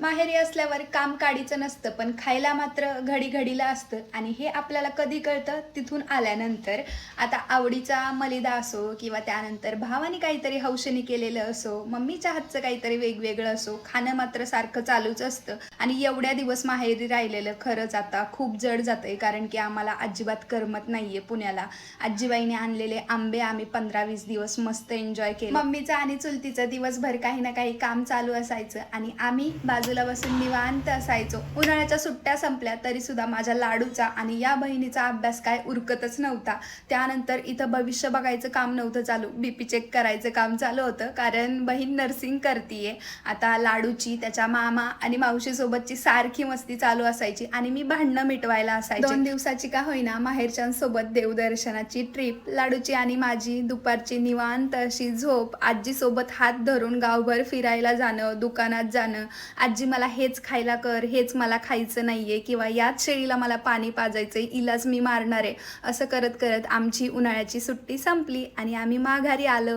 माहेरी असल्यावर काम काडीचं नसतं, पण खायला मात्र घडी घडीला असतं आणि हे आपल्याला कधी कळतं तिथून आल्यानंतर. आता आवडीचा मलिदा असो किंवा त्यानंतर भावाने काहीतरी हौशेने केलेलं असो, मम्मीच्या हातचं काहीतरी वेगवेगळं असो, खाणं मात्र सारखं चालूच असतं. आणि एवढ्या दिवस माहेरी राहिलेलं खरंच आता खूप जड जातंय, कारण की आम्हाला अजिबात करमत नाहीये पुण्याला. आजीबाईने आणलेले आंबे आम्ही 15-20 दिवस मस्त एन्जॉय केले. मम्मीचं आणि चुलतीचं दिवसभर काही ना काही काम चालू असायचं आणि आम्ही बाजूला बसून निवांत असायचो. उन्हाळ्याच्या सुट्ट्या संपल्या तरी सुद्धा माझ्या लाडूचा आणि या बहिणीचा अभ्यास काय उरकतच नव्हता. त्यानंतर इथं भविष्य बघायचं काम नव्हतं चालू, बीपी चेक करायचं काम चालू होतं, कारण बहीण नर्सिंग करतीये. आता लाडूची त्याच्या मामा आणि मावशी सोबतची सारखी मस्ती चालू असायची आणि मी भांडणं मिटवायला असायची. 2 दिवसाची का होईना माहेरच्यांसोबत देवदर्शनाची ट्रिप, लाडूची आणि माझी दुपारची निवांत अशी झोप, आजी सोबत हात धरून गावभर फिरायला जाणं, दुकानात जाणं, आजी मला हेच खायला कर, हेच मला खायचं नाहीये, किंवा याच शेळीला मला पाणी पाजायचंय, इलाच मी मारणार आहे. असं करत करत आमची उन्हाळ्याची सुट्टी संपली आणि आम्ही माघारी आलो.